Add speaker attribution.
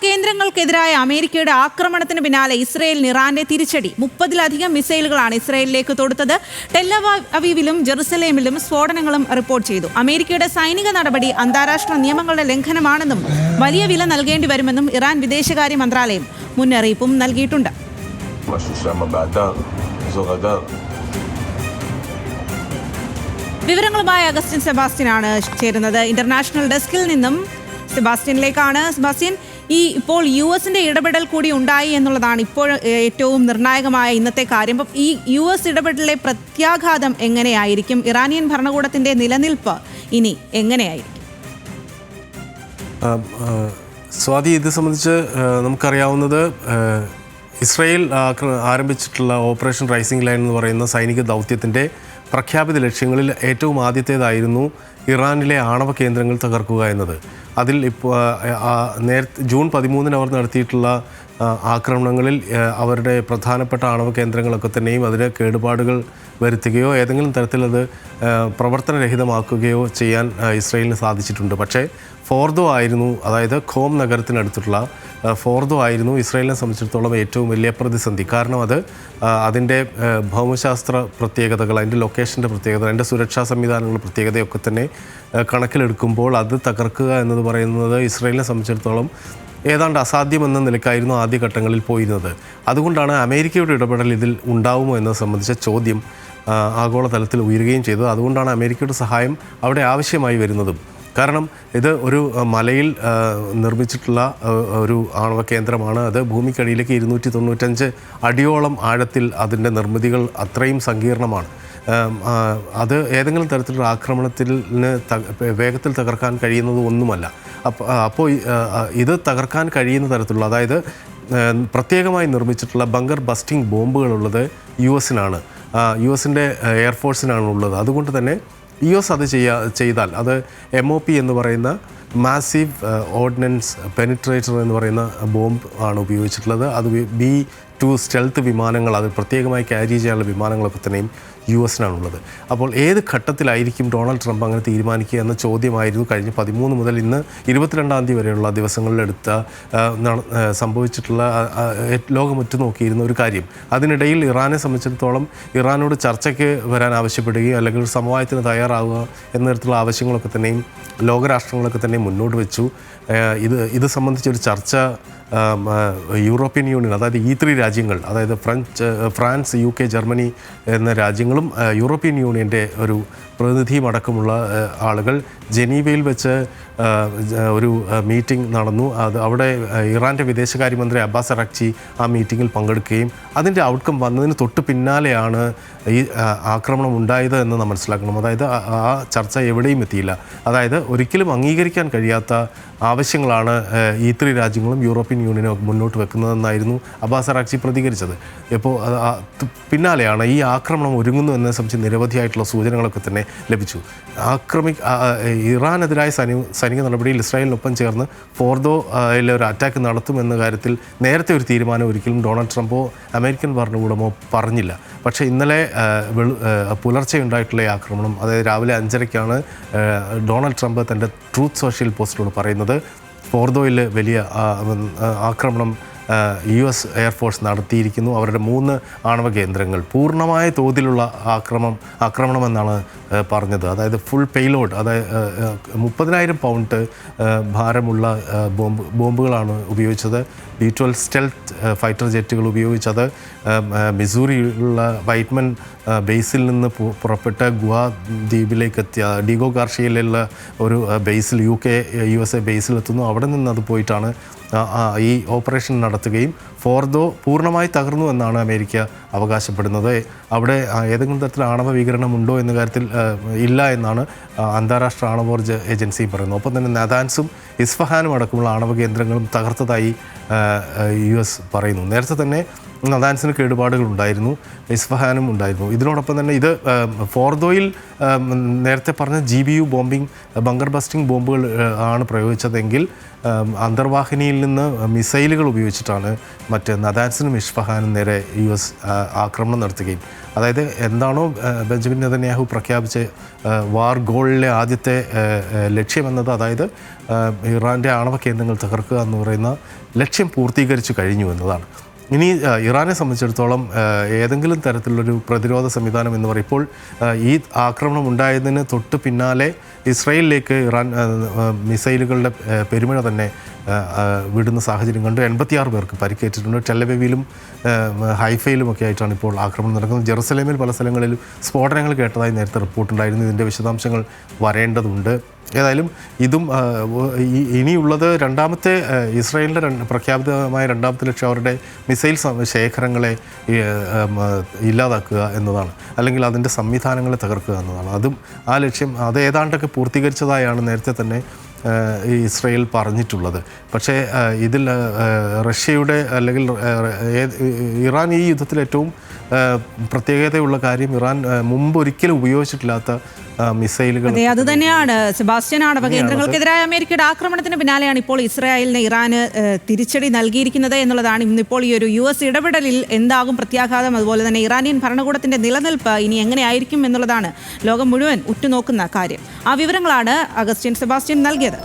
Speaker 1: കേന്ദ്രങ്ങൾക്കെതിരായ അമേരിക്കയുടെ ആക്രമണത്തിന് പിന്നാലെ ഇസ്രയേലിന് ഇറാന്റെ തിരിച്ചടി. 30-ലധികം മിസൈലുകളാണ് ഇസ്രയേലിലേക്ക് തൊടുത്തത്. ടെൽ-അവീവിലും ജെറുസലേമിലും സ്ഫോടനങ്ങളും റിപ്പോർട്ട് ചെയ്തു. അമേരിക്കയുടെ സൈനിക നടപടി അന്താരാഷ്ട്ര നിയമങ്ങളുടെ ലംഘനമാണെന്നും വലിയ വില നൽകേണ്ടി വരുമെന്നും ഇറാൻ വിദേശകാര്യ മന്ത്രാലയം മുന്നറിയിപ്പും നൽകിയിട്ടുണ്ട്. വിവരങ്ങളുമായി അഗസ്റ്റിൻ സെബാസ്റ്റ്യനാണ് ചേരുന്നത്. ഇന്റർനാഷണൽ ഡെസ്കിൽ നിന്നും സെബാസ്റ്റ്യനിലേക്കാണ്. സെബാസ്റ്റ്യൻ, ഇപ്പോൾ US-ന്റെ ഇടപെടൽ കൂടി ഉണ്ടായി എന്നുള്ളതാണ് ഇപ്പോൾ ഏറ്റവും നിർണായകമായ ഇന്നത്തെ കാര്യം. അപ്പം ഈ US ഇടപെടലിലെ പ്രത്യാഘാതം എങ്ങനെയായിരിക്കും? ഇറാനിയൻ ഭരണകൂടത്തിന്റെ നിലനിൽപ്പ് ഇനി എങ്ങനെയായിരിക്കും?
Speaker 2: സ്വാതി, ഇത് സംബന്ധിച്ച് നമുക്കറിയാവുന്നത് ഇസ്രായേൽ ആരംഭിച്ചിട്ടുള്ള ഓപ്പറേഷൻ റൈസിംഗ് ലൈൻ എന്ന് പറയുന്ന സൈനിക ദൗത്യത്തിൻ്റെ പ്രഖ്യാപിത ലക്ഷ്യങ്ങളിൽ ഏറ്റവും ആദ്യത്തേതായിരുന്നു ഇറാനിലെ ആണവ കേന്ദ്രങ്ങൾ തകർക്കുക എന്നത്. അതിൽ ഇപ്പോൾ ജൂൺ 13 അവർ നടത്തിയിട്ടുള്ള ആക്രമണങ്ങളിൽ അവരുടെ പ്രധാനപ്പെട്ട ആണവ കേന്ദ്രങ്ങളൊക്കെ തന്നെയും അതിന് കേടുപാടുകൾ വരുത്തുകയോ ഏതെങ്കിലും തരത്തിലത് പ്രവർത്തനരഹിതമാക്കുകയോ ചെയ്യാൻ ഇസ്രായേലിന് സാധിച്ചിട്ടുണ്ട്. പക്ഷേ ഫോർദോ ആയിരുന്നു, അതായത് ഖോം നഗരത്തിനടുത്തുള്ള ഫോർദോ ആയിരുന്നു ഇസ്രായേലിനെ സംബന്ധിച്ചിടത്തോളം ഏറ്റവും വലിയ പ്രതിസന്ധി. കാരണം അത് അതിൻ്റെ ഭൗമശാസ്ത്ര പ്രത്യേകതകൾ, അതിൻ്റെ ലൊക്കേഷൻ്റെ പ്രത്യേകത, അതിൻ്റെ സുരക്ഷാ സംവിധാനങ്ങളുടെ പ്രത്യേകതയൊക്കെ തന്നെ കണക്കിലെടുക്കുമ്പോൾ അത് തകർക്കുക എന്നത് പറയുന്നത് ഇസ്രായേലിനെ സംബന്ധിച്ചിടത്തോളം ഏതാണ്ട് അസാധ്യമെന്ന നിലക്കായിരുന്നു ആദ്യഘട്ടങ്ങളിൽ പോയിരുന്നത്. അതുകൊണ്ടാണ് അമേരിക്കയുടെ ഇടപെടൽ ഇതിൽ ഉണ്ടാവുമോ എന്നത് സംബന്ധിച്ച ചോദ്യം ആഗോളതലത്തിൽ ഉയരുകയും ചെയ്തത്. അതുകൊണ്ടാണ് അമേരിക്കയുടെ സഹായം അവിടെ ആവശ്യമായി വരുന്നതും. കാരണം ഇത് ഒരു മലയിൽ നിർമ്മിച്ചിട്ടുള്ള ഒരു ആണവ കേന്ദ്രമാണ്. അത് ഭൂമിക്കടിയിലേക്ക് 295 അടിയോളം ആഴത്തിൽ അതിൻ്റെ നിർമ്മിതികൾ അത്രയും സങ്കീർണമാണ്. അത് ഏതെങ്കിലും തരത്തിലുള്ള ആക്രമണത്തിന് വേഗത്തിൽ തകർക്കാൻ കഴിയുന്നത് ഒന്നുമല്ല. അപ്പോൾ ഇത് തകർക്കാൻ കഴിയുന്ന തരത്തിലുള്ള, അതായത് പ്രത്യേകമായി നിർമ്മിച്ചിട്ടുള്ള ബങ്കർ ബസ്റ്റിംഗ് ബോംബുകളുള്ളത് US-നാണ്, US-ൻ്റെ എയർഫോഴ്സിനാണ് ഉള്ളത്. അതുകൊണ്ട് തന്നെ US അത് ചെയ്താൽ അത് MOP എന്ന് പറയുന്ന മാസീവ് ഓർഡിനൻസ് പെനിട്രേറ്റർ എന്ന് പറയുന്ന ബോംബ് ആണ് ഉപയോഗിച്ചിട്ടുള്ളത്. അത് B-2 സ്റ്റെൽത്ത് വിമാനങ്ങൾ, അത് പ്രത്യേകമായി ക്യാരി ചെയ്യാനുള്ള വിമാനങ്ങളൊക്കെ തന്നെയും US-നാണുള്ളത്. അപ്പോൾ ഏത് ഘട്ടത്തിലായിരിക്കും ഡൊണാൾഡ് ട്രംപ് അങ്ങനെ തീരുമാനിക്കുക എന്ന ചോദ്യമായിരുന്നു കഴിഞ്ഞ 13 മുതൽ ഇന്ന് 22-ാം തീയതി വരെയുള്ള ദിവസങ്ങളിലെടുത്ത സംഭവിച്ചിട്ടുള്ള ലോകം ഉറ്റുനോക്കിയിരുന്ന ഒരു കാര്യം. അതിനിടയിൽ ഇറാനെ സംബന്ധിച്ചിടത്തോളം ഇറാനോട് ചർച്ചയ്ക്ക് വരാൻ ആവശ്യപ്പെടുകയും അല്ലെങ്കിൽ ഒരു സമവായത്തിന് തയ്യാറാവുക എന്ന തരത്തിലുള്ള ആവശ്യങ്ങളൊക്കെ തന്നെയും ലോകരാഷ്ട്രങ്ങളൊക്കെ തന്നെ മുന്നോട്ട് വെച്ചു. ഇത് സംബന്ധിച്ചൊരു ചർച്ച യൂറോപ്യൻ യൂണിയൻ, അതായത് E3 രാജ്യങ്ങൾ, അതായത് ഫ്രാൻസ്, UK, ജർമ്മനി എന്ന രാജ്യങ്ങളും യൂറോപ്യൻ യൂണിയൻ്റെ ഒരു പ്രതിനിധിയും അടക്കമുള്ള ആളുകൾ ജനീവയിൽ വെച്ച് ഒരു മീറ്റിംഗ് നടന്നു. അവിടെ ഇറാൻ്റെ വിദേശകാര്യമന്ത്രി അബ്ബാസ് അറാഖ്ചി ആ മീറ്റിങ്ങിൽ പങ്കെടുക്കുകയും അതിൻ്റെ ഔട്ട്കം വന്നതിന് തൊട്ട് പിന്നാലെയാണ് ഈ ആക്രമണം ഉണ്ടായത് എന്ന് നാം മനസ്സിലാക്കണം. അതായത് ആ ചർച്ച എവിടെയും എത്തിയില്ല. അതായത് ഒരിക്കലും അംഗീകരിക്കാൻ കഴിയാത്ത ആവശ്യങ്ങളാണ് E3 രാജ്യങ്ങളും യൂറോപ്യൻ യൂണിയനും മുന്നോട്ട് വെക്കുന്നതെന്നായിരുന്നു അബ്ബാസ് അറാഖ്ചി പ്രതികരിച്ചത്. ഇപ്പോൾ പിന്നാലെയാണ് ഈ ആക്രമണം ഒരുങ്ങുന്നു എന്നതിനെ സംബന്ധിച്ച് നിരവധിയായിട്ടുള്ള സൂചനകളൊക്കെ തന്നെ ലഭിച്ചു. ഇറാനെതിരായ സൈനിക നടപടിയിൽ ഇസ്രായേലിനൊപ്പം ചേർന്ന് ഫോർദോയിലെ ഒരു അറ്റാക്ക് നടത്തുമെന്ന കാര്യത്തിൽ നേരത്തെ ഒരു തീരുമാനം ഒരിക്കലും ഡൊണാൾഡ് ട്രംപോ അമേരിക്കൻ ഭരണകൂടമോ പറഞ്ഞില്ല. പക്ഷേ ഇന്നലെ പുലർച്ചെ ഉണ്ടായിട്ടുള്ള ഈ ആക്രമണം, അതായത് രാവിലെ 5:30-ക്കാണ് ഡൊണാൾഡ് ട്രംപ് തൻ്റെ ട്രൂത്ത് സോഷ്യൽ പോസ്റ്റിലൂടെ പറയുന്നത് ഫോർദോയിൽ വലിയ ആക്രമണം US എയർഫോഴ്സ് നടത്തിയിരിക്കുന്നു. അവരുടെ 3 ആണവ കേന്ദ്രങ്ങൾ പൂർണ്ണമായ തോതിലുള്ള ആക്രമണമെന്നാണ് പറഞ്ഞത്. അതായത് ഫുൾ പേലോഡ്, അതായത് 30,000 പൗണ്ട് ഭാരമുള്ള ബോംബുകളാണ് ഉപയോഗിച്ചത്. B-12 സ്റ്റെൽത്ത് ഫൈറ്റർ ജെറ്റുകൾ ഉപയോഗിച്ചത് മിസൂറിയിലുള്ള വൈറ്റ്മൻ ബേസിൽ നിന്ന് പുറപ്പെട്ട് ഗുവാ ദ്വീപിലേക്ക് എത്തിയ ഡിഗോ ഗാർഷിയയിലുള്ള ഒരു ബേസിൽ USA ബേസിലെത്തുന്നു. അവിടെ നിന്ന് അത് പോയിട്ടാണ് ഈ ഓപ്പറേഷൻ നടത്തുകയും ഫോർദോ പൂർണ്ണമായി തകർന്നു എന്നാണ് അമേരിക്ക അവകാശപ്പെടുന്നത്. അവിടെ ഏതെങ്കിലും തരത്തിൽ ആണവ വികിരണമുണ്ടോ എന്ന കാര്യത്തിൽ ഇല്ല എന്നാണ് അന്താരാഷ്ട്ര ആണവോർജ്ജ ഏജൻസി പറയുന്നത്. ഒപ്പം തന്നെ നാതാൻസും ഇസ്ഫഹാനും അടക്കമുള്ള ആണവ കേന്ദ്രങ്ങളും തകർത്തതായി US പറയുന്നു. നേരത്തെ തന്നെ നദാൻസിന് കേടുപാടുകൾ ഉണ്ടായിരുന്നു, ഇസ്ഫഹാനും ഉണ്ടായിരുന്നു. ഇതിനോടൊപ്പം തന്നെ ഇത് ഫോർദോയിൽ നേരത്തെ പറഞ്ഞ GBU ബോംബിംഗ് ബങ്കർ ബസ്റ്റിംഗ് ബോംബുകൾ ആണ് പ്രയോഗിച്ചതെങ്കിൽ അന്തർവാഹിനിയിൽ നിന്ന് മിസൈലുകൾ ഉപയോഗിച്ചിട്ടാണ് മറ്റ് നദാൻസിനും ഇസ്ഫഹാനും നേരെ US ആക്രമണം നടത്തുകയും, അതായത് എന്താണോ ബെഞ്ചമിൻ നെതന്യാഹു പ്രഖ്യാപിച്ച വാർ ഗോളിലെ ആദ്യത്തെ ലക്ഷ്യമെന്നത്, അതായത് ഇറാൻ്റെ ആണവ കേന്ദ്രങ്ങൾ തകർക്കുക എന്ന് പറയുന്ന ലക്ഷ്യം പൂർത്തീകരിച്ചു കഴിഞ്ഞു എന്നതാണ്. ഇനി ഇറാനെ സംബന്ധിച്ചിടത്തോളം ഏതെങ്കിലും തരത്തിലുള്ളൊരു പ്രതിരോധ സംവിധാനം എന്ന് പറയും, ഇപ്പോൾ ഈ ആക്രമണം ഉണ്ടായതിന് തൊട്ട് പിന്നാലെ ഇസ്രായേലിലേക്ക് ഇറാൻ മിസൈലുകളുടെ പെരുമഴ തന്നെ വിടുന്ന സാഹചര്യം കണ്ട് 86 പേർക്ക് പരിക്കേറ്റിട്ടുണ്ട്. ടെലവീവിലും ഹൈഫയിലുമൊക്കെ ആയിട്ടാണ് ഇപ്പോൾ ആക്രമണം നടക്കുന്നത്. ജെറുസലേമിൽ പല സ്ഥലങ്ങളിലും സ്ഫോടനങ്ങൾ കേട്ടതായി നേരത്തെ റിപ്പോർട്ടുണ്ടായിരുന്നു. ഇതിൻ്റെ വിശദാംശങ്ങൾ വരേണ്ടതുണ്ട്. ഏതായാലും ഇതും ഇനിയുള്ളത് രണ്ടാമത്തെ ഇസ്രായേലിൻ്റെ പ്രഖ്യാപിതമായ രണ്ടാമത്തെ ലക്ഷ്യം അവരുടെ മിസൈൽ ശേഖരങ്ങളെ ഇല്ലാതാക്കുക എന്നതാണ്, അല്ലെങ്കിൽ അതിൻ്റെ സംവിധാനങ്ങളെ തകർക്കുക എന്നതാണ്. അതും ആ ലക്ഷ്യം അത് ഏതാണ്ടൊക്കെ പൂർത്തീകരിച്ചതായാണ് നേരത്തെ തന്നെ ഇസ്രായേൽ പറഞ്ഞിട്ടുള്ളത്. പക്ഷേ ഇതിൽ റഷ്യയുടെ അല്ലെങ്കിൽ ഇറാൻ ഈ യുദ്ധത്തിൽ ഏറ്റവും പ്രത്യേകതയുള്ള കാര്യം, ഇറാൻ മുമ്പ് ഒരിക്കലും ഉപയോഗിച്ചിട്ടില്ലാത്ത മിസൈലുകൾ.
Speaker 1: അതെ, അത് തന്നെയാണ് സെബാസ്റ്റ്യൻ. ആണവ കേന്ദ്രങ്ങൾക്കെതിരായ അമേരിക്കയുടെ ആക്രമണത്തിന് പിന്നാലെയാണ് ഇപ്പോൾ ഇസ്രായേലിന് ഇറാന് തിരിച്ചടി നൽകിയിരിക്കുന്നത് എന്നുള്ളതാണ്. ഇന്നിപ്പോൾ ഈ ഒരു US ഇടപെടലിൽ എന്താകും പ്രത്യാഘാതം, അതുപോലെ തന്നെ ഇറാനിയൻ ഭരണകൂടത്തിന്റെ നിലനിൽപ്പ് ഇനി എങ്ങനെയായിരിക്കും എന്നുള്ളതാണ് ലോകം മുഴുവൻ ഉറ്റുനോക്കുന്ന കാര്യം. ആ വിവരങ്ങളാണ് അഗസ്റ്റിൻ സെബാസ്റ്റ്യൻ നൽകിയത്.